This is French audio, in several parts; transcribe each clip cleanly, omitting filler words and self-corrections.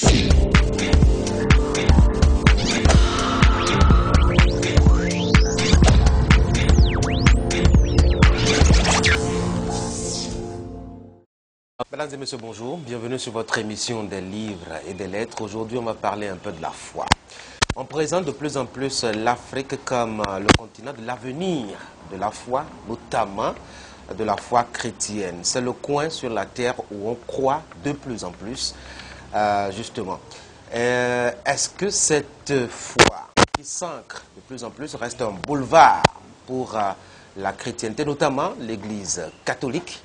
Mesdames et messieurs, bonjour. Bienvenue sur votre émission des livres et des lettres. Aujourd'hui, on va parler un peu de la foi. On présente de plus en plus l'Afrique comme le continent de l'avenir de la foi, notamment de la foi chrétienne. C'est le coin sur la terre où on croit de plus en plus, justement. Est-ce que cette foi qui s'ancre de plus en plus reste un boulevard pour la chrétienté, notamment l'Église catholique?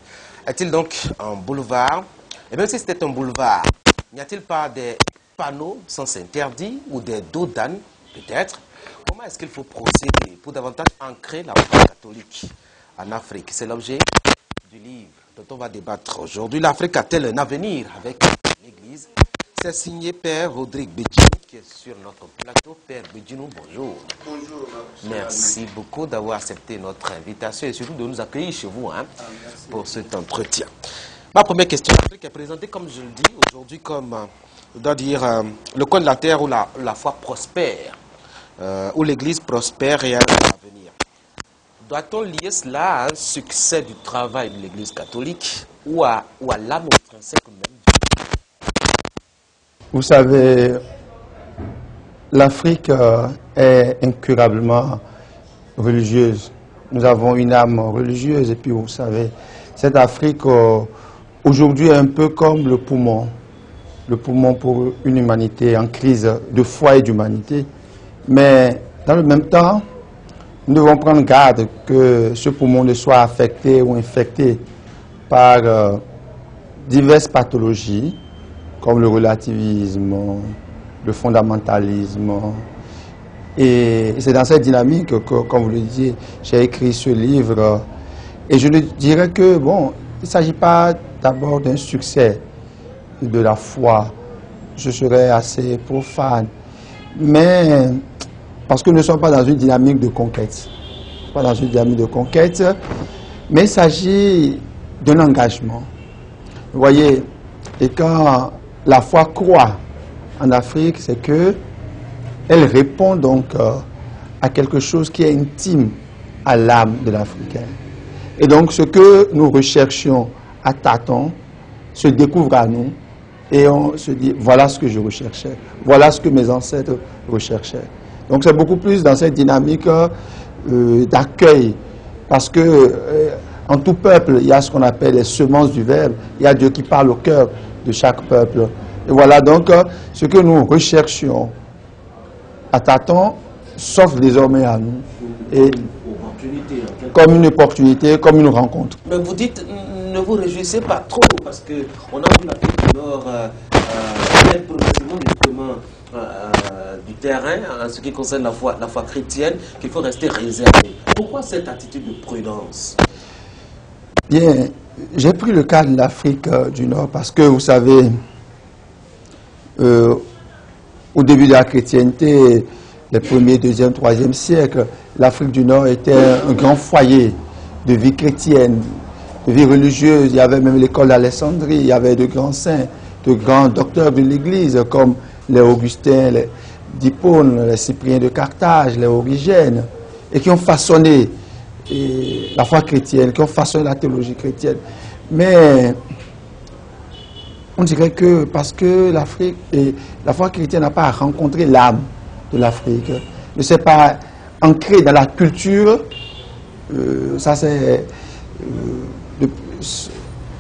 Est-il donc un boulevard? Et même si c'était un boulevard, n'y a-t-il pas des panneaux sans interdit ou des dos d'âne, peut-être? Comment est-ce qu'il faut procéder pour davantage ancrer la foi catholique en Afrique? C'est l'objet du livre dont on va débattre aujourd'hui. L'Afrique a-t-elle un avenir avec l'Église? C'est signé Père Rodrigue Bedjinou qui est sur notre plateau. Père Bedjinou, bonjour. Bonjour. Merci beaucoup d'avoir accepté notre invitation et surtout de nous accueillir chez vous pour cet entretien. Ma première question, l'Afrique est présentée, comme je le dis, aujourd'hui comme, je dois dire, le coin de la terre où la foi prospère, où l'Église prospère et a un avenir. Doit-on lier cela à un succès du travail de l'Église catholique ou à l'âme intrinsèque même? Vous savez, l'Afrique est incurablement religieuse. Nous avons une âme religieuse et puis vous savez, cette Afrique aujourd'hui est un peu comme le poumon pour une humanité en crise de foi et d'humanité. Mais dans le même temps, nous devons prendre garde que ce poumon ne soit affecté ou infecté par diverses pathologies comme le relativisme, le fondamentalisme. Et c'est dans cette dynamique que, comme vous le disiez, j'ai écrit ce livre. Et je dirais que, bon, il ne s'agit pas d'abord d'un succès de la foi. Je serais assez profane. Mais, parce que nous ne sommes pas dans une dynamique de conquête. Pas dans une dynamique de conquête, mais il s'agit d'un engagement. Vous voyez, et quand la foi croît en Afrique, c'est que elle répond donc à quelque chose qui est intime à l'âme de l'Africain. Et donc ce que nous recherchions à tâtons se découvre à nous et on se dit voilà ce que je recherchais, voilà ce que mes ancêtres recherchaient. Donc c'est beaucoup plus dans cette dynamique d'accueil parce que en tout peuple il y a ce qu'on appelle les semences du Verbe, il y a Dieu qui parle au cœur de chaque peuple. Et voilà donc ce que nous recherchions à tâtons s'offre désormais à nous. Et comme une opportunité, comme une rencontre. Mais vous dites, ne vous réjouissez pas trop, parce qu'on a vu l'Afrique du Nord perdre progressivement justement du terrain en ce qui concerne la foi chrétienne, qu'il faut rester réservé. Pourquoi cette attitude de prudence? Bien, j'ai pris le cas de l'Afrique du Nord parce que, vous savez, au début de la chrétienté, les 1er, 2e, 3e siècles, l'Afrique du Nord était un grand foyer de vie chrétienne, de vie religieuse. Il y avait même l'école d'Alexandrie, il y avait de grands saints, de grands docteurs de l'Église, comme les Augustins, les d'Hippone, les Cypriens de Carthage, les Origènes, et qui ont façonné la foi chrétienne, qui ont façonné la théologie chrétienne. Mais on dirait que parce que l'Afrique et la foi chrétienne n'a pas rencontré l'âme de l'Afrique, ne s'est pas ancrée dans la culture, ça c'est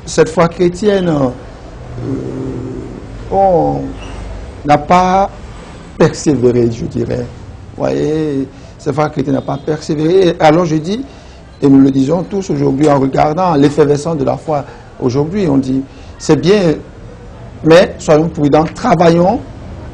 cette foi chrétienne, on n'a pas persévéré, je dirais. Vous voyez, cette foi chrétienne n'a pas persévéré. Et alors je dis, et nous le disons tous aujourd'hui en regardant l'effervescence de la foi aujourd'hui, on dit, c'est bien, mais soyons prudents, travaillons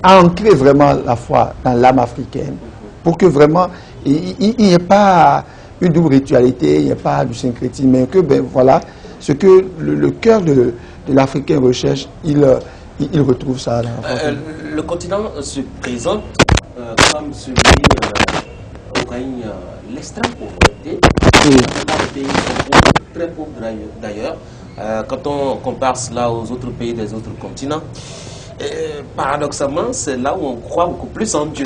à ancrer vraiment la foi dans l'âme africaine, pour que vraiment, il n'y ait pas une double ritualité, il n'y ait pas du syncrétisme, mais que, ben voilà, ce que le cœur de l'Africain recherche, il retrouve ça. Le continent se présente comme celui où règne l'extrême pauvreté. Oui. Les pays sont très pauvres d'ailleurs, quand on compare cela aux autres pays des autres continents. Paradoxalement, c'est là où on croit beaucoup plus en Dieu.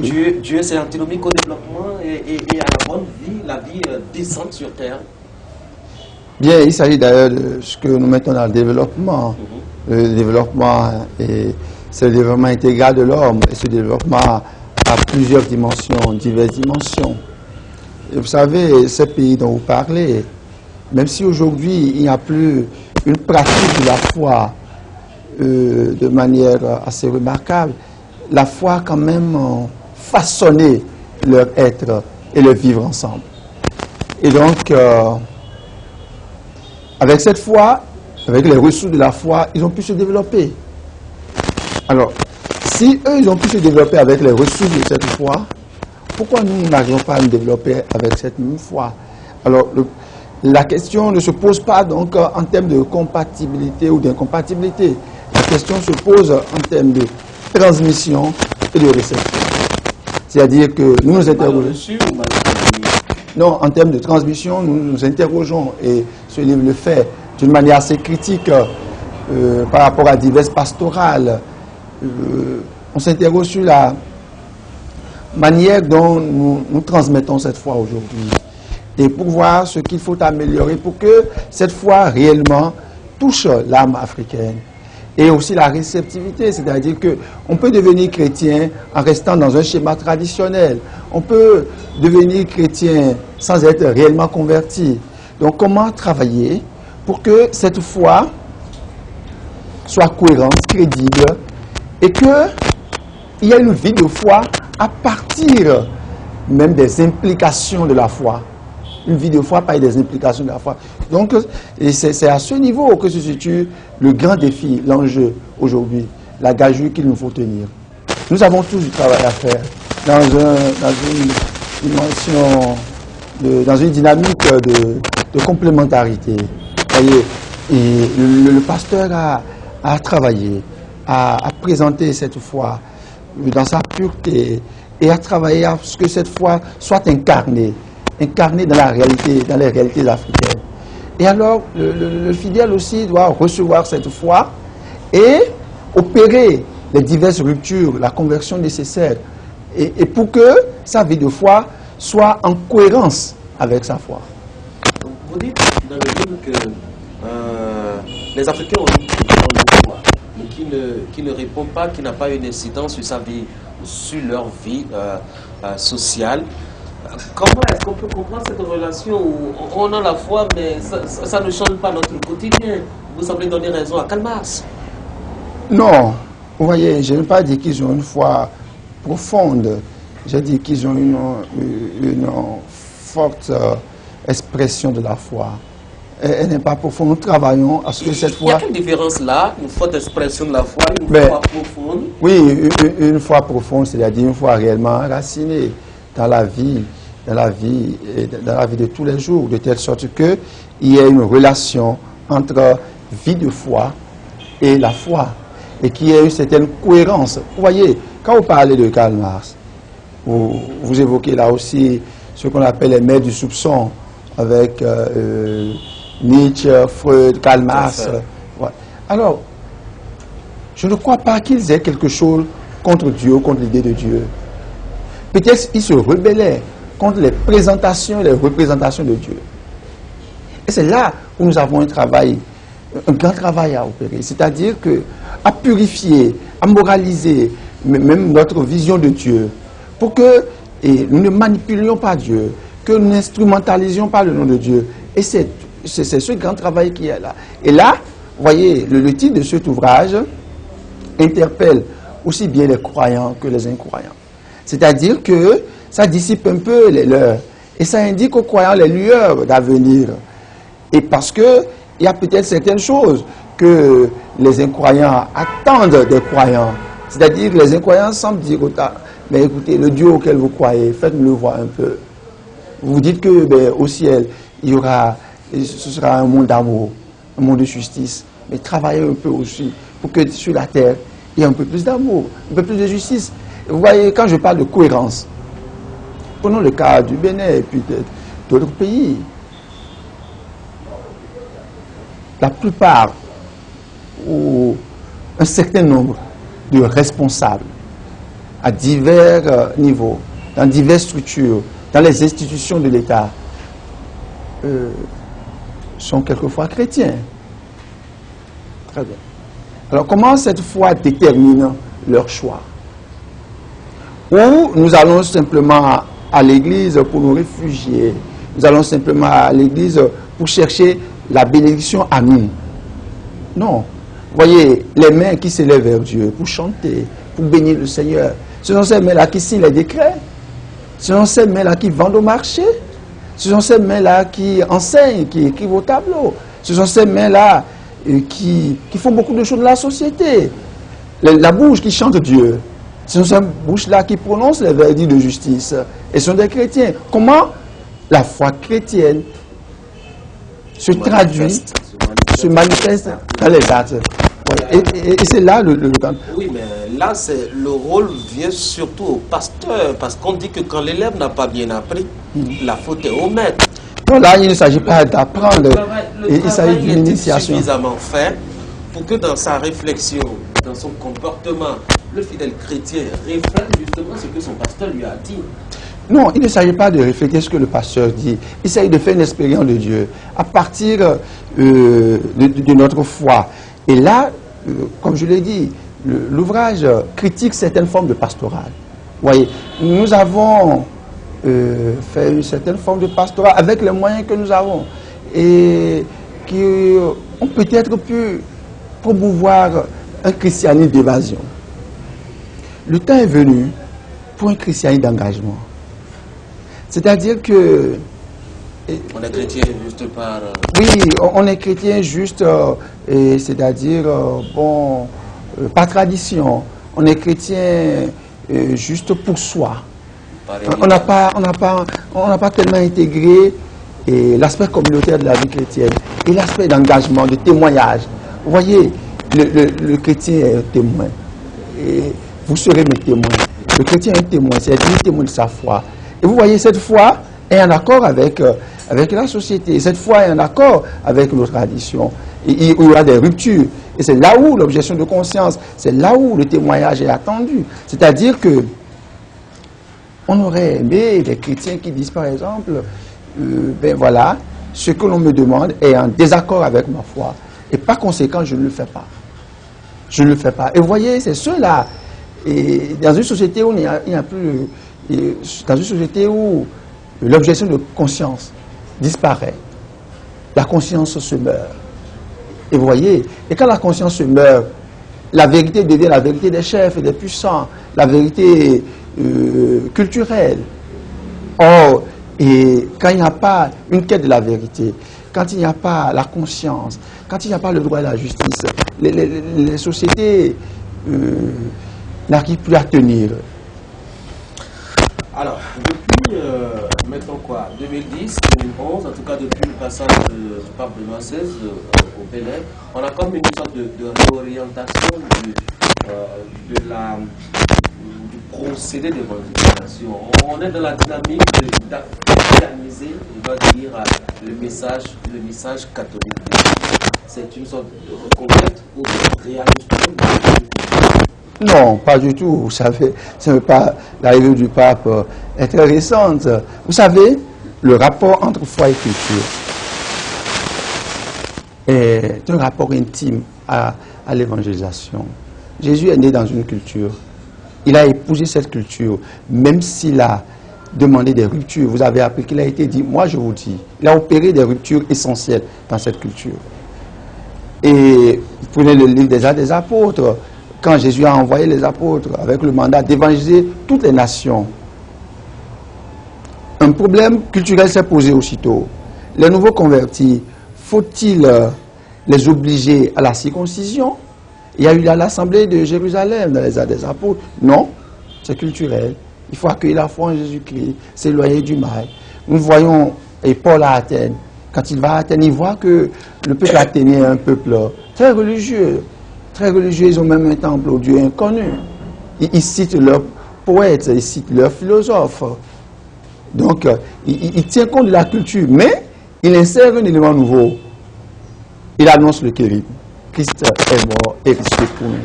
Dieu c'est antinomique au développement et à la bonne vie, la vie décente sur terre. Bien, il s'agit d'ailleurs de ce que nous mettons dans le développement. Le développement, c'est le développement intégral de l'homme. Et ce développement a plusieurs dimensions, diverses dimensions. Et vous savez, ces pays dont vous parlez, même si aujourd'hui il n'y a plus une pratique de la foi de manière assez remarquable, la foi a quand même façonné leur être et leur vivre ensemble. Et donc, avec cette foi, avec les ressources de la foi, ils ont pu se développer. Alors, si eux, ils ont pu se développer avec les ressources de cette foi, pourquoi nous n'arrivons pas à nous développer avec cette même foi? Alors, la question ne se pose pas donc en termes de compatibilité ou d'incompatibilité. La question se pose en termes de transmission et de réception. C'est-à-dire que nous nous interrogeons. Non, en termes de transmission, nous nous interrogeons, et ce livre le fait d'une manière assez critique par rapport à diverses pastorales. On s'interroge sur la manière dont nous transmettons cette foi aujourd'hui, et pour voir ce qu'il faut améliorer pour que cette foi réellement touche l'âme africaine. Et aussi la réceptivité, c'est-à-dire qu'on peut devenir chrétien en restant dans un schéma traditionnel. On peut devenir chrétien sans être réellement converti. Donc comment travailler pour que cette foi soit cohérente, crédible, et qu'il y ait une vie de foi à partir même des implications de la foi. Une vie de foi par des implications de la foi. Donc, c'est à ce niveau que se situe le grand défi, l'enjeu aujourd'hui, la gageure qu'il nous faut tenir. Nous avons tous du travail à faire dans une dimension, dans une dynamique de complémentarité. Voyez, et le pasteur a travaillé, a présenté cette foi dans sa pureté et a travaillé à ce que cette foi soit incarnée dans la réalité, dans les réalités africaines. Et alors, le fidèle aussi doit recevoir cette foi et opérer les diverses ruptures, la conversion nécessaire, et pour que sa vie de foi soit en cohérence avec sa foi. Vous dites dans le livre que les Africains ont une foi, mais qui ne répond pas, qui n'a pas une incidence sur sa vie, sur leur vie sociale. Comment est-ce qu'on peut comprendre cette relation où on a la foi, mais ça ne change pas notre quotidien? Vous semblez donner raison à Karl Marx. Non, vous voyez, je n'ai pas dit qu'ils ont une foi profonde. J'ai dit qu'ils ont une forte expression de la foi. Elle n'est pas profonde. Nous travaillons à ce que cette foi... Il y a quelle différence là, une forte expression de la foi, une foi profonde? Oui, une foi profonde, c'est-à-dire une foi réellement enracinée dans la vie de tous les jours, de telle sorte qu'il y ait une relation entre vie de foi et la foi, et qu'il y ait une certaine cohérence. Vous voyez, quand vous parlez de Karl Marx, vous évoquez là aussi ce qu'on appelle les maîtres du soupçon, avec Nietzsche, Freud, Karl Marx. Ouais. Alors, je ne crois pas qu'ils aient quelque chose contre Dieu, contre l'idée de Dieu. Peut-être qu'ils se rebellaient contre les présentations et les représentations de Dieu. Et c'est là où nous avons un grand travail à opérer. C'est-à-dire à purifier, à moraliser même notre vision de Dieu, pour que nous ne manipulions pas Dieu, que nous n'instrumentalisions pas le nom de Dieu. Et c'est ce grand travail qui est là. Et là, vous voyez, le titre de cet ouvrage interpelle aussi bien les croyants que les incroyants. C'est-à-dire que ça dissipe un peu les leurs. Et ça indique aux croyants les lueurs d'avenir. Et parce qu'il y a peut-être certaines choses que les incroyants attendent des croyants. C'est-à-dire que les incroyants semblent dire, mais écoutez, le Dieu auquel vous croyez, faites-le voir un peu. Vous dites que au ciel, ce sera un monde d'amour, un monde de justice. Mais travaillez un peu aussi pour que sur la terre, il y ait un peu plus d'amour, un peu plus de justice. Vous voyez, quand je parle de cohérence, prenons le cas du Bénin et puis d'autres pays. La plupart où un certain nombre de responsables à divers niveaux, dans diverses structures, dans les institutions de l'État, sont quelquefois chrétiens. Très bien. Alors comment cette foi détermine leur choix? Ou nous allons simplement à l'église pour nous réfugier, nous allons simplement à l'église pour chercher la bénédiction à nous. Non. Voyez, les mains qui s'élèvent vers Dieu pour chanter, pour bénir le Seigneur, ce sont ces mains-là qui signent les décrets, ce sont ces mains-là qui vendent au marché, ce sont ces mains-là qui enseignent, qui écrivent au tableau, ce sont ces mains-là qui font beaucoup de choses dans la société. La bouche qui chante Dieu, ce sont ces bouches-là qui prononcent les verdicts de justice, et ce sont des chrétiens. Comment la foi chrétienne se traduit, se manifeste dans les actes? Et c'est là le cas. Oui, mais là, le rôle vient surtout au pasteur, parce qu'on dit que quand l'élève n'a pas bien appris, la faute est au maître. Non, là, il ne s'agit pas d'apprendre, il s'agit d'une initiation. Suffisamment fait pour que dans sa réflexion, dans son comportement, le fidèle chrétien reflète justement ce que son pasteur lui a dit. Non, il ne s'agit pas de refléter ce que le pasteur dit. Il s'agit de faire une expérience de Dieu à partir de notre foi. Et là, comme je l'ai dit, l'ouvrage critique certaines formes de pastoral. Vous voyez, nous avons fait une certaine forme de pastoral avec les moyens que nous avons et qui ont peut-être pu promouvoir un christianisme d'évasion. Le temps est venu pour un christianisme d'engagement. C'est-à-dire que... On est chrétien juste par... Oui, on est chrétien juste, c'est-à-dire, par tradition. On est chrétien juste pour soi. On n'a pas tellement intégré l'aspect communautaire de la vie chrétienne et l'aspect d'engagement, de témoignage. Vous voyez, le chrétien est un témoin. Et vous serez mes témoins. Le chrétien est un témoin, c'est un témoin de sa foi. Et vous voyez, cette foi est en accord avec la société. Cette foi est en accord avec nos traditions. Il y aura des ruptures. Et c'est là où l'objection de conscience, c'est là où le témoignage est attendu. C'est-à-dire que on aurait aimé des chrétiens qui disent, par exemple, ben voilà, ce que l'on me demande est en désaccord avec ma foi. Et par conséquent, je ne le fais pas. Je ne le fais pas. Et vous voyez, c'est ceux-là. Et dans une société où il n'y a plus... dans une société où l'objection de conscience disparaît, la conscience se meurt. Et vous voyez, et quand la conscience se meurt, la vérité devient la vérité des chefs et des puissants, la vérité culturelle. Or, et quand il n'y a pas une quête de la vérité, quand il n'y a pas la conscience, quand il n'y a pas le droit et la justice, les sociétés n'arrivent plus à tenir. Alors, depuis, mettons quoi, 2010, 2011, en tout cas depuis le passage du pape Benoît XVI au Bénin, on a comme une sorte de réorientation du procédé d'évangélisation. On est dans la dynamique d'afghaniser, on va dire, le message catholique. C'est une sorte de reconquête ou de réajustement. Non, pas du tout. Vous savez, l'arrivée du pape est très récente. Vous savez, le rapport entre foi et culture est un rapport intime à l'évangélisation. Jésus est né dans une culture. Il a épousé cette culture, même s'il a demandé des ruptures. Vous avez appris qu'il a été dit, moi je vous dis, il a opéré des ruptures essentielles dans cette culture. Et vous prenez le livre des Actes des Apôtres, quand Jésus a envoyé les apôtres avec le mandat d'évangéliser toutes les nations, un problème culturel s'est posé aussitôt. Les nouveaux convertis, faut-il les obliger à la circoncision? Il y a eu l'assemblée de Jérusalem dans les Actes des Apôtres. Non, c'est culturel. Il faut accueillir la foi en Jésus-Christ, s'éloigner du mal. Nous voyons, et Paul à Athènes, quand il va à Athènes, il voit que le peuple athénien est un peuple très religieux. Très religieux, ils ont même un temple au Dieu inconnu. Ils citent leurs poètes, ils citent leurs philosophes. Donc, il tient compte de la culture, mais il insère un élément nouveau. Il annonce le kérigme. Christ est mort et ressuscité pour nous.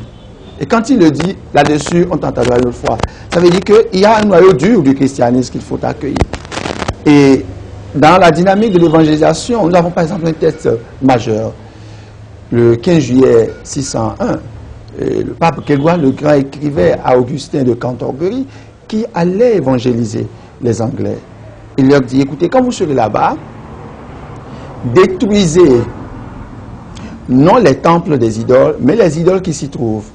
Et quand il le dit, là-dessus, on t'entendra une fois. Ça veut dire qu'il y a un noyau dur du christianisme qu'il faut accueillir. Et dans la dynamique de l'évangélisation, nous avons par exemple un texte majeur. Le 15 juillet 601, le pape Grégoire le Grand écrivait à Augustin de Cantorbéry qui allait évangéliser les Anglais. Il leur dit, écoutez, quand vous serez là-bas, détruisez non les temples des idoles, mais les idoles qui s'y trouvent.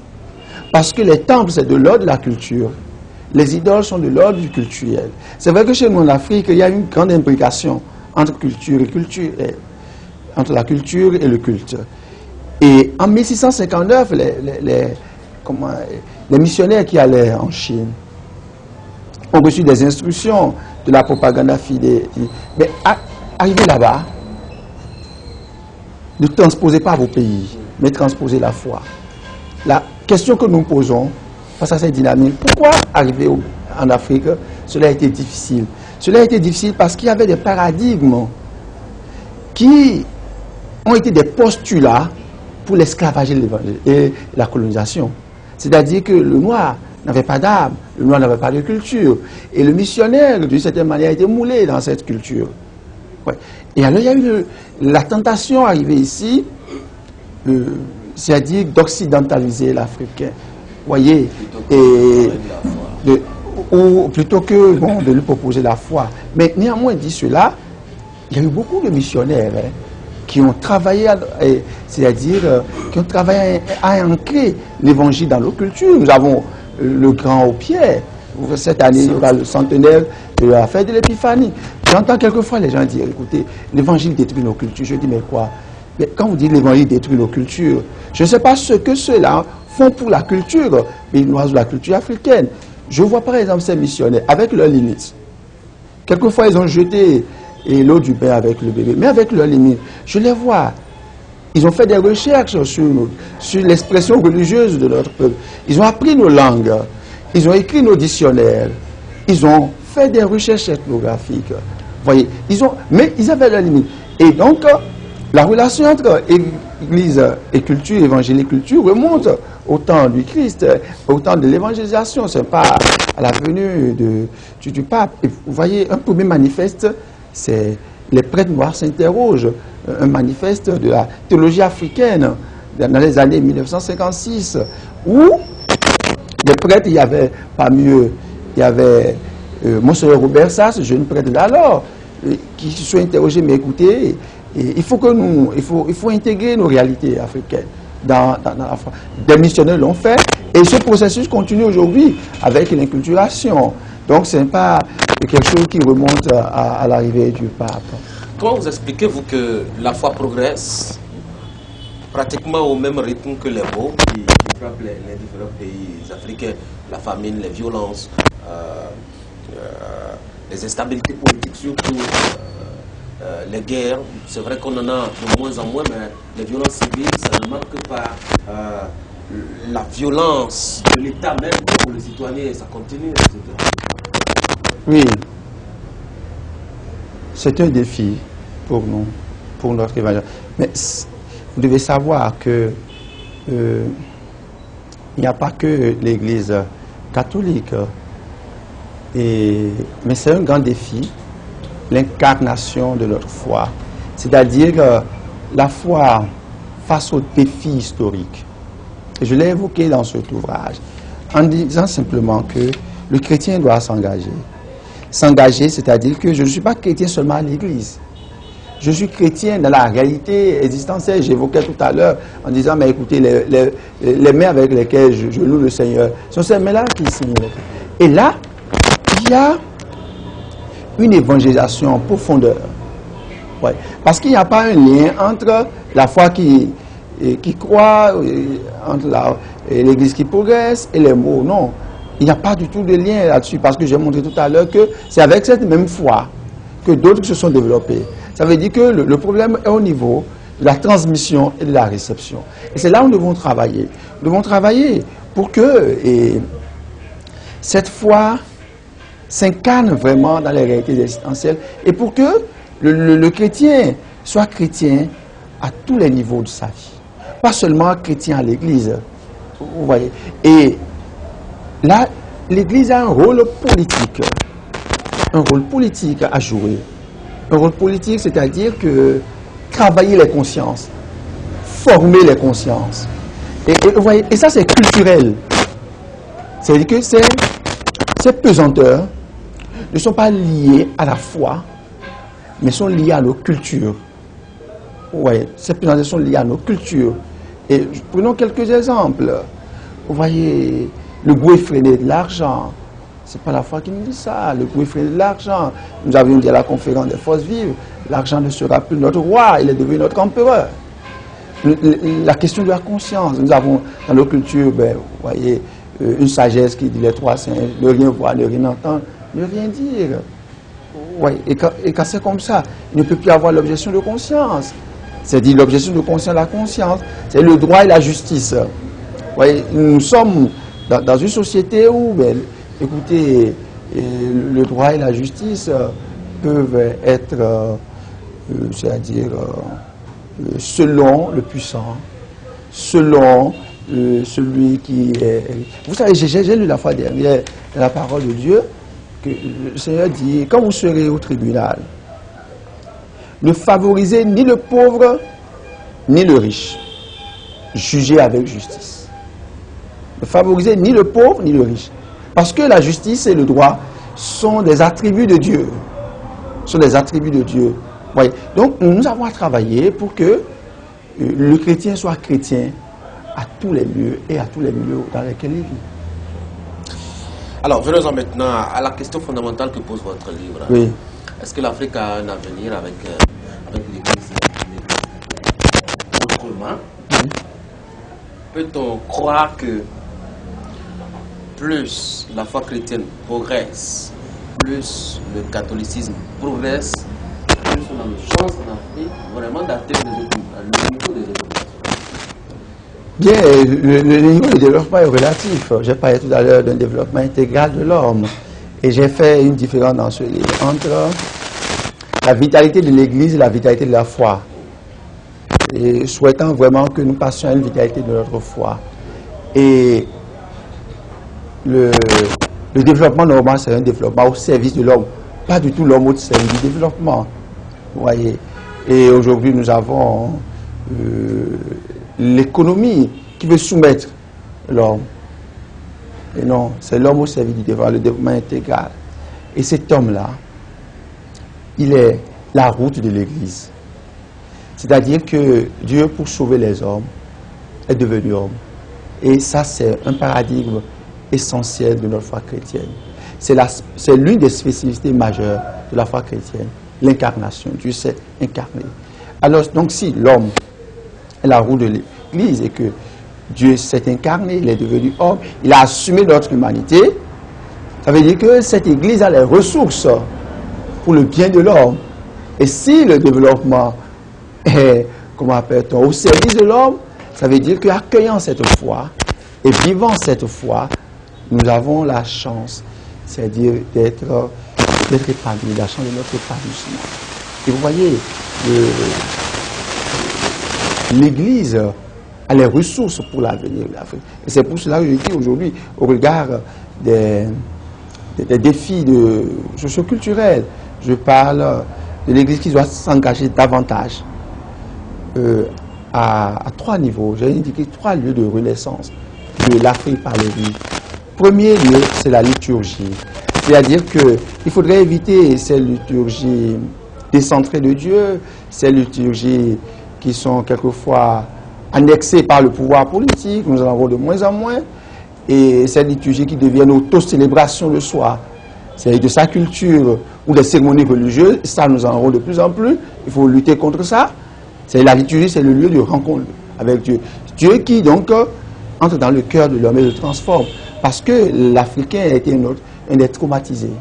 Parce que les temples, c'est de l'ordre de la culture. Les idoles sont de l'ordre du culturel. C'est vrai que chez nous en Afrique, il y a une grande imbrication entre culture et culture, entre la culture et le culte. Et en 1659, les missionnaires qui allaient en Chine ont reçu des instructions de la propagande fidèle. Mais arrivez là-bas, ne transposez pas vos pays, mais transposez la foi. La question que nous posons face à cette dynamique, pourquoi arriver en Afrique, cela a été difficile. Cela a été difficile parce qu'il y avait des paradigmes qui ont été des postulats pour l'esclavage et la colonisation. C'est-à-dire que le noir n'avait pas d'âme, le noir n'avait pas de culture. Et le missionnaire, d'une certaine manière, a été moulé dans cette culture. Ouais. Et alors, il y a eu la tentation arrivée ici, c'est-à-dire d'occidentaliser l'Africain. Voyez, ou plutôt que de lui proposer la foi. Mais néanmoins, dit cela, il y a eu beaucoup de missionnaires qui ont travaillé, c'est-à-dire qui ont travaillé à ancrer l'évangile dans nos cultures. Nous avons le grand Haut-Pierre. Cette année, il y aura le centenaire de la fête de l'Épiphanie. J'entends quelquefois les gens dire, écoutez, l'évangile détruit nos cultures. Je dis, mais quoi? Mais quand vous dites l'évangile détruit nos cultures, je ne sais pas ce que ceux-là font pour la culture béninoise ou la culture africaine. Je vois par exemple ces missionnaires avec leurs limites. Quelquefois, ils ont jeté l'eau du bain avec le bébé, mais avec leurs limites. Je les vois. Ils ont fait des recherches sur l'expression religieuse de notre peuple. Ils ont appris nos langues. Ils ont écrit nos dictionnaires. Ils ont fait des recherches ethnographiques. Voyez, mais ils avaient leurs limites. Et donc, la relation entre Église et culture, évangélique culture, remonte au temps du Christ, au temps de l'évangélisation. Ce n'est pas à la venue du pape. Et vous voyez, un premier manifeste, c'est les prêtres noirs s'interrogent, un manifeste de la théologie africaine dans les années 1956, où les prêtres, il y avait parmi eux, il y avait Monseigneur Robert Sass, jeune prêtre d'alors, qui se sont interrogés, mais écoutez, il faut intégrer nos réalités africaines dans la foi. Des missionnaires l'ont fait, et ce processus continue aujourd'hui avec l'inculturation. Donc ce n'est pas quelque chose qui remonte à l'arrivée du pape. Comment vous expliquez-vous que la foi progresse pratiquement au même rythme que les maux qui frappent les différents pays africains, la famine, les violences, les instabilités politiques surtout, les guerres? C'est vrai qu'on en a de moins en moins, mais les violences civiles, ça ne manque pas. La violence de l'État même pour les citoyens, ça continue, etc. Oui, c'est un défi pour nous, pour notre évangile. Mais vous devez savoir que il n'y a pas que l'Église catholique, mais c'est un grand défi, l'incarnation de notre foi, c'est-à-dire la foi face aux défis historiques. Et je l'ai évoqué dans cet ouvrage, en disant simplement que le chrétien doit s'engager. S'engager, c'est-à-dire que je ne suis pas chrétien seulement à l'Église. Je suis chrétien dans la réalité existentielle. J'évoquais tout à l'heure en disant, mais écoutez, les mains avec lesquelles je loue le Seigneur, ce sont ces mains-là qui signent. Et là, il y a une évangélisation en profondeur. Ouais. Parce qu'il n'y a pas un lien entre la foi qui croit, entre l'Église qui progresse et les mots. Non. Il n'y a pas du tout de lien là-dessus, parce que j'ai montré tout à l'heure que c'est avec cette même foi que d'autres se sont développés. Ça veut dire que le problème est au niveau de la transmission et de la réception. Et c'est là où nous devons travailler. Nous devons travailler pour que cette foi s'incarne vraiment dans les réalités existentielles et pour que le chrétien soit chrétien à tous les niveaux de sa vie. pas seulement chrétiens à l'église. Vous voyez. Et là, l'église a un rôle politique. Un rôle politique à jouer. Un rôle politique, c'est-à-dire que travailler les consciences, former les consciences. Et vous voyez, et ça, c'est culturel. C'est-à-dire que ces pesanteurs ne sont pas liés à la foi, mais sont liés à nos cultures. Vous voyez, ces pesanteurs sont liés à nos cultures. Et prenons quelques exemples. Vous voyez, le goût effréné de l'argent. C'est pas la foi qui nous dit ça. Le goût effréné de l'argent. Nous avions dit à la conférence des forces vives, l'argent ne sera plus notre roi, il est devenu notre empereur. La question de la conscience. Nous avons dans nos cultures, ben, vous voyez, une sagesse qui dit les trois saints, ne rien voir, ne rien entendre, ne rien dire. Ouais, et quand c'est comme ça, il ne peut plus avoir l'objection de conscience. C'est-à-dire l'objection de conscience, la conscience, c'est le droit et la justice. Ouais, nous sommes dans une société où, ben, écoutez, le droit et la justice peuvent être, c'est-à-dire, selon le puissant, selon celui qui est... Vous savez, j'ai lu la fois dernière dans la parole de Dieu que le Seigneur dit, quand vous serez au tribunal, ne favorisez ni le pauvre ni le riche. Jugez avec justice. Ne favorisez ni le pauvre ni le riche. Parce que la justice et le droit sont des attributs de Dieu. Sont des attributs de Dieu. Voyez. Donc nous avons à travailler pour que le chrétien soit chrétien à tous les lieux et à tous les milieux dans lesquels il vit. Alors, venons-en maintenant à la question fondamentale que pose votre livre. Oui. Est-ce que l'Afrique a un avenir avec l'Église? Autrement, oui. Peut-on croire que plus la foi chrétienne progresse, plus le catholicisme progresse, plus on a une chance en Afrique vraiment d'atteindre le niveau des autres? Bien, le niveau de développement est relatif. J'ai parlé tout à l'heure d'un développement intégral de l'homme. Et j'ai fait une différence dans ce livre entre la vitalité de l'Église et la vitalité de la foi. Et souhaitant vraiment que nous passions à une vitalité de notre foi. Et le développement normal, c'est un développement au service de l'homme. Pas du tout l'homme au service du développement. Vous voyez. Et aujourd'hui, nous avons l'économie qui veut soumettre l'homme. Et non, c'est l'homme au service du développement, le développement intégral. Et cet homme-là, il est la route de l'Église. C'est-à-dire que Dieu, pour sauver les hommes, est devenu homme. Et ça, c'est un paradigme essentiel de notre foi chrétienne. C'est l'une des spécificités majeures de la foi chrétienne, l'incarnation. Dieu s'est incarné. Alors, donc, si l'homme est la roue de l'Église et que Dieu s'est incarné, il est devenu homme, il a assumé notre humanité, ça veut dire que cette Église a les ressources pour le bien de l'homme. Et si le développement est, comment appelle-t-on, au service de l'homme, ça veut dire qu'accueillant cette foi et vivant cette foi, nous avons la chance, c'est-à-dire d'être épanouis, la chance de notre épanouissement. Et vous voyez, l'Église a les ressources pour l'avenir de l'Afrique. Et c'est pour cela que je dis aujourd'hui, au regard des défis socioculturels, je parle de l'Église qui doit s'engager davantage à 3 niveaux. J'ai indiqué 3 lieux de renaissance de l'Afrique par l'Église. Premier lieu, c'est la liturgie. C'est-à-dire qu'il faudrait éviter ces liturgies décentrées de Dieu, ces liturgies qui sont quelquefois annexées par le pouvoir politique, nous en avons de moins en moins, et ces liturgies qui deviennent auto-célébrations de soi, c'est de sa culture ou des cérémonies religieuses, ça nous en avons de plus en plus, il faut lutter contre ça. La liturgie, c'est le lieu de rencontre avec Dieu. Dieu qui donc entre dans le cœur de l'homme et le transforme, parce que l'Africain a été un des traumatisés.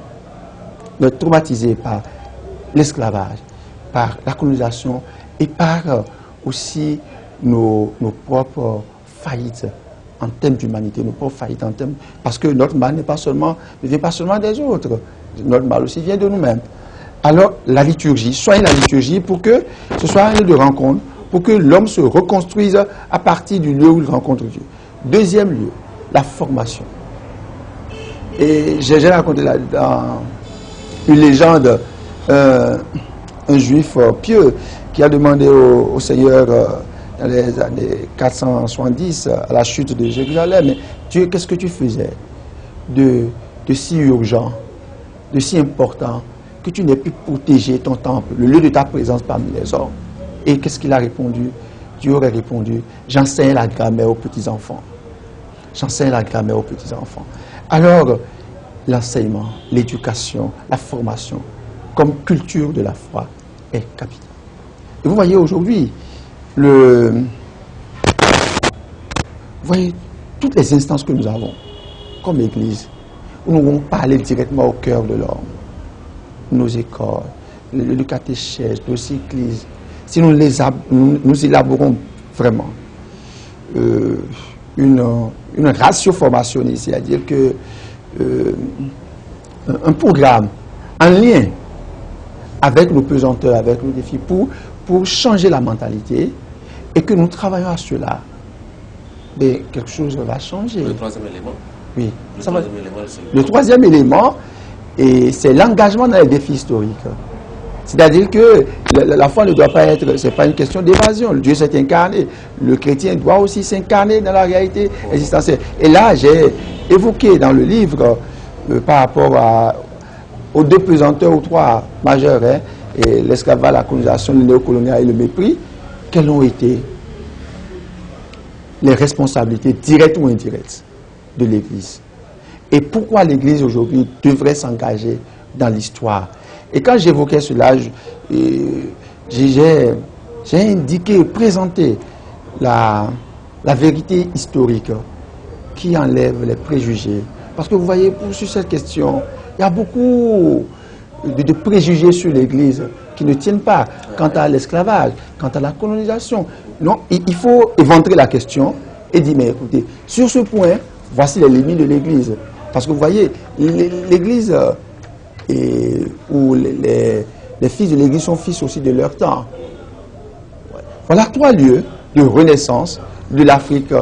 Traumatisé par l'esclavage, par la colonisation et par aussi nos propres faillites en termes d'humanité, nos propres faillites en termes... Parce que notre mal ne vient pas seulement des autres, notre mal aussi vient de nous-mêmes. Alors, la liturgie, soignez la liturgie pour que ce soit un lieu de rencontre pour que l'homme se reconstruise à partir du lieu où il rencontre Dieu. Deuxième lieu, la formation. Et j'ai raconté là, dans une légende, un juif pieux qui a demandé au Seigneur dans les années 470, à la chute de Jérusalem, mais Dieu, qu'est-ce que tu faisais de si urgent, de si important, que tu n'aies pu protéger ton temple, le lieu de ta présence parmi les hommes? Et qu'est-ce qu'il a répondu? Dieu aurait répondu, j'enseigne la grammaire aux petits-enfants. J'enseigne la grammaire aux petits-enfants. Alors, l'enseignement, l'éducation, la formation, comme culture de la foi, est capitale. Et vous voyez aujourd'hui, vous voyez toutes les instances que nous avons, comme l'Église, où nous pouvons parler directement au cœur de l'homme. Nos écoles, le catéchèse, le cyclisme, si nous élaborons vraiment une ratio formationniste, c'est-à-dire que un programme en lien avec nos pesanteurs, avec nos défis, pour changer la mentalité, et que nous travaillons à cela, mais quelque chose va changer. Le troisième élément. Oui. Le troisième élément, c'est l'engagement dans les défis historiques. C'est-à-dire que la foi ne doit pas être, c'est pas une question d'évasion. Dieu s'est incarné. Le chrétien doit aussi s'incarner dans la réalité existentielle. Et là, j'ai évoqué dans le livre, par rapport aux deux pesanteurs ou trois majeurs, et l'esclavage, la colonisation, le néocolonial et le mépris, quelles ont été les responsabilités directes ou indirectes de l'Église? Et pourquoi l'Église aujourd'hui devrait s'engager dans l'histoire? Et quand j'évoquais cela, j'ai indiqué, présenté la vérité historique qui enlève les préjugés. Parce que vous voyez, sur cette question, il y a beaucoup de préjugés sur l'Église qui ne tiennent pas quant à l'esclavage, quant à la colonisation. Non, il faut éventrer la question et dire, mais écoutez, sur ce point, voici les limites de l'Église. Parce que vous voyez, l'Église, où les fils de l'Église sont fils aussi de leur temps. Voilà trois lieux de renaissance de l'Afrique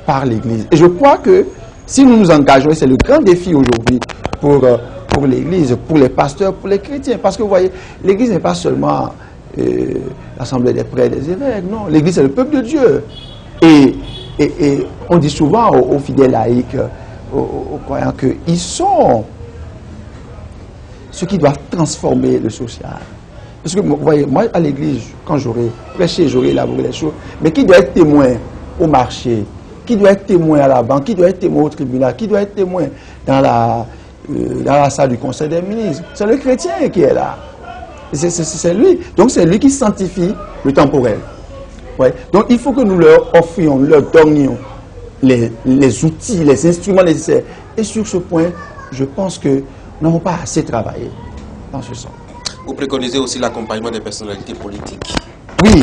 par l'Église. Et je crois que si nous nous engageons, c'est le grand défi aujourd'hui pour l'Église, pour les pasteurs, pour les chrétiens. Parce que vous voyez, l'Église n'est pas seulement l'assemblée des prêtres et des évêques, non. L'Église, c'est le peuple de Dieu. Et on dit souvent aux fidèles laïcs, aux croyants, qu'ils sont ceux qui doivent transformer le social. Parce que, vous voyez, moi, à l'église, quand j'aurai prêché, j'aurai élaboré les choses, mais qui doit être témoin au marché, qui doit être témoin à la banque, qui doit être témoin au tribunal, qui doit être témoin dans la salle du conseil des ministres? C'est le chrétien qui est là. C'est lui. Donc, c'est lui qui sanctifie le temporel. Ouais. Donc, il faut que nous leur offrions, nous leur donnions les outils, les instruments nécessaires. Et sur ce point, je pense que nous n'avons pas assez travaillé dans ce sens. Vous préconisez aussi l'accompagnement des personnalités politiques. Oui.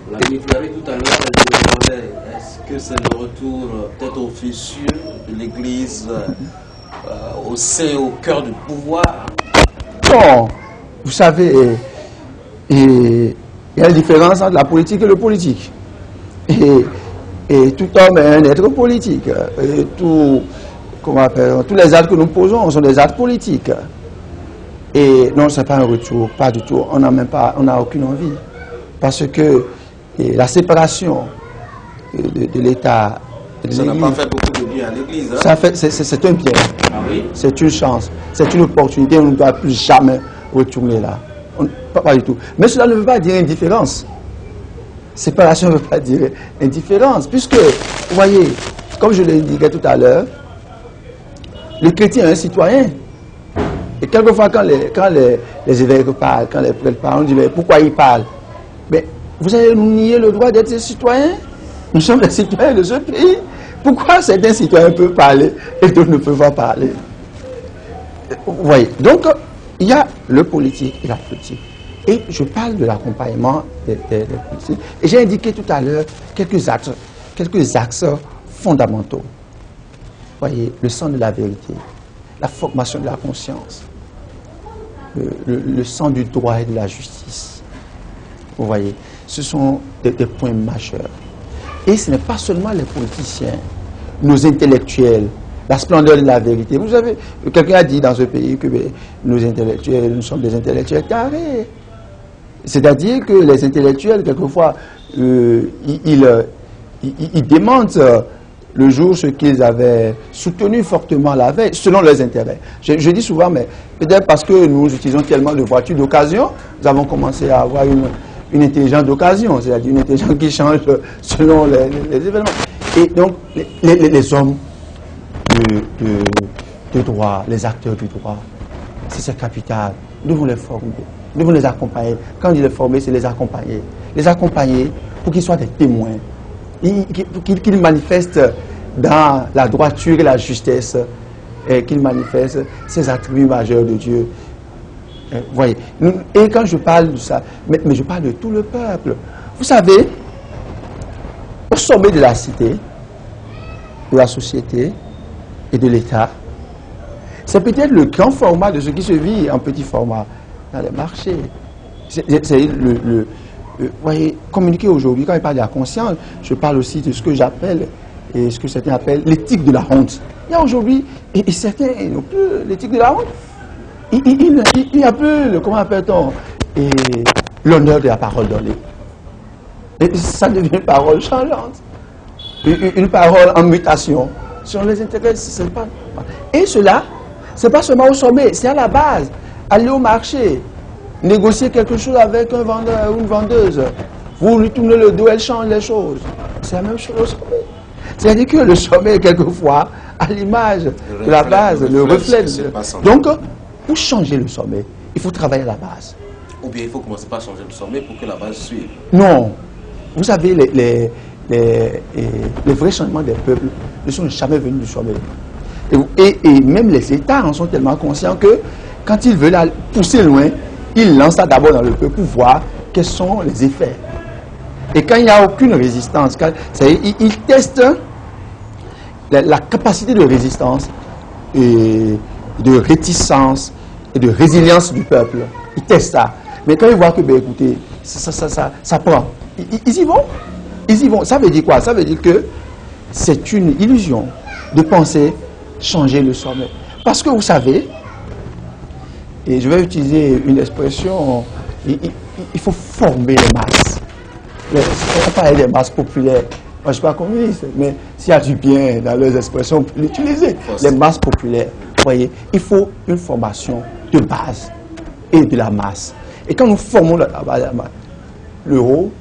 Vous l'avez déclaré tout à l'heure, je me demandais, est-ce que c'est le retour peut-être officieux de l'Église au sein, au cœur du pouvoir? Non, vous savez, il y a une différence entre la politique et le politique. Et tout homme est un être politique. Et tous les actes que nous posons sont des actes politiques. Et non, ce n'est pas un retour, pas du tout. On n'a aucune envie. Parce que la séparation de l'État et de Ça n'a l'Église, pas fait beaucoup de bien à l'Église. Hein? C'est un bien. Ah oui? C'est une chance. C'est une opportunité. On ne doit plus jamais retourner là. Pas du tout. Mais cela ne veut pas dire indifférence. Séparation ne veut pas dire indifférence. Puisque, vous voyez, comme je le disais tout à l'heure, le chrétien est un citoyen. Et quelquefois, quand les évêques parlent, quand les prêtres parlent, on dit, mais pourquoi ils parlent? Mais vous allez nous nier le droit d'être citoyens? Nous sommes les citoyens de ce pays. Pourquoi certains citoyens peuvent parler et d'autres ne peuvent pas parler? Vous voyez, donc, il y a le politique et la politique. Et je parle de l'accompagnement des politiques. Et j'ai indiqué tout à l'heure quelques axes fondamentaux. Vous voyez, le sens de la vérité, la formation de la conscience, le sens du droit et de la justice. Vous voyez, ce sont des points majeurs. Et ce n'est pas seulement les politiciens, nos intellectuels, la splendeur de la vérité. Vous savez, quelqu'un a dit dans ce pays que nos intellectuels, nous sommes des intellectuels carrés. C'est-à-dire que les intellectuels, quelquefois, ils démentent le jour ce qu'ils avaient soutenu fortement la veille, selon leurs intérêts. Je dis souvent, mais peut-être parce que nous utilisons tellement de voitures d'occasion, nous avons commencé à avoir une intelligence d'occasion, c'est-à-dire une intelligence qui change selon les événements. Et donc, les hommes de droit, les acteurs du droit, c'est capital. Nous devons les former, nous devons les accompagner. Quand on dit les former, c'est les accompagner. Les accompagner pour qu'ils soient des témoins, qu'ils manifestent dans la droiture et la justesse, et qu'ils manifestent ces attributs majeurs de Dieu. Voyez. Et quand je parle de ça, mais je parle de tout le peuple. Vous savez, au sommet de la cité, de la société et de l'État, c'est peut-être le grand format de ce qui se vit en petit format dans les marchés. C'est voyez, communiquer aujourd'hui, quand je parle de la conscience, je parle aussi de ce que j'appelle, et ce que certains appellent l'éthique de la honte. Il y a aujourd'hui, et certains n'ont plus l'éthique de la honte. Il y a plus, comment appelle-t-on, l'honneur de la parole donnée. Et ça devient une parole changeante. Une parole en mutation. Sur les intérêts, c'est pas. Et cela, c'est pas seulement au sommet, c'est à la base. Aller au marché, négocier quelque chose avec un vendeur ou une vendeuse. Vous lui tournez le dos, elle change les choses. C'est la même chose au sommet. C'est-à-dire que le sommet, quelquefois, à l'image de la base, le reflet. Donc, pour changer le sommet, il faut travailler à la base. Ou bien il faut commencer par changer le sommet pour que la base suive. Non. Vous savez, les vrais changements des peuples ne sont jamais venus du sommet. Et même les États en sont tellement conscients que quand ils veulent pousser loin, ils lancent ça d'abord dans le peuple pour voir quels sont les effets. Et quand il n'y a aucune résistance, ils testent la capacité de résistance et de réticence et de résilience du peuple. Ils testent ça. Mais quand ils voient que, écoutez, ça prend, ils y vont. Ils y vont. Ça veut dire quoi? Ça veut dire que c'est une illusion de penser changer le sommet. Parce que vous savez, et je vais utiliser une expression, il faut former les masses. On parlait des masses populaires. Moi, je ne suis pas communiste, mais s'il y a du bien dans leurs expressions, on peut l'utiliser. Les masses populaires. Vous voyez, il faut une formation de base et de la masse. Et quand nous formons la base de la masse, l'euro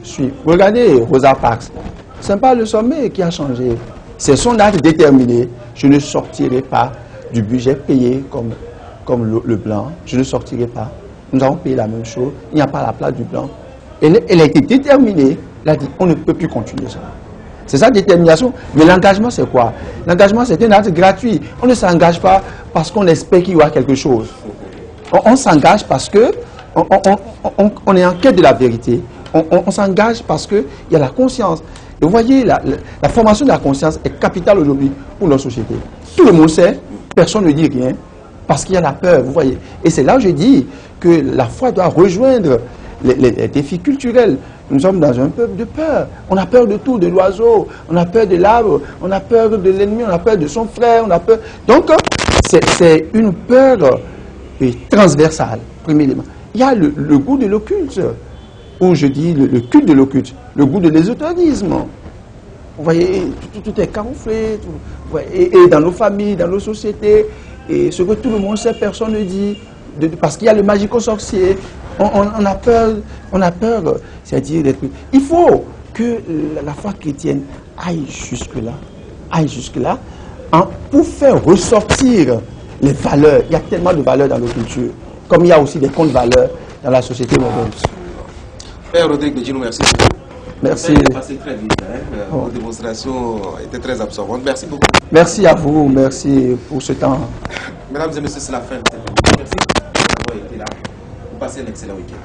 suit. Regardez Rosa Parks. Ce n'est pas le sommet qui a changé. C'est son acte déterminé. Je ne sortirai pas du budget payé comme le blanc. Je ne sortirai pas. Nous avons payé la même chose. Il n'y a pas la place du blanc. Elle a été déterminée. Elle a dit, on ne peut plus continuer ça. C'est sa détermination. Mais l'engagement, c'est quoi? L'engagement, c'est un acte gratuit. On ne s'engage pas parce qu'on espère qu'il y aura quelque chose. On s'engage parce que on est en quête de la vérité. On s'engage parce qu'il y a la conscience. Et vous voyez, la formation de la conscience est capitale aujourd'hui pour notre société. Tout le monde sait, personne ne dit rien, parce qu'il y a la peur, vous voyez. Et c'est là où je dis que la foi doit rejoindre les défis culturels. Nous sommes dans un peuple de peur. On a peur de tout, de l'oiseau, on a peur de l'arbre, on a peur de l'ennemi, on a peur de son frère, on a peur. Donc, c'est une peur transversale, premier élément. Il y a le goût de l'occulte, ou je dis le culte de l'occulte, le goût de l'ésotérisme. Vous voyez, tout est camouflé, et dans nos familles, dans nos sociétés, et ce que tout le monde sait, personne ne dit, parce qu'il y a le magico-sorcier. On a peur, c'est-à-dire d'être... Il faut que la foi chrétienne aille jusque-là, pour faire ressortir les valeurs. Il y a tellement de valeurs dans nos cultures, comme il y a aussi des contre-valeurs dans la société moderne. Père Rodrigue Bedjinou, merci beaucoup. Merci. Vous passé très vite. Vos démonstrations étaient très absorbantes. Merci beaucoup. Merci à vous, merci pour ce temps. Mesdames et messieurs, c'est la fin de cette vidéo. Merci d'avoir été là. Vous passez un excellent week-end.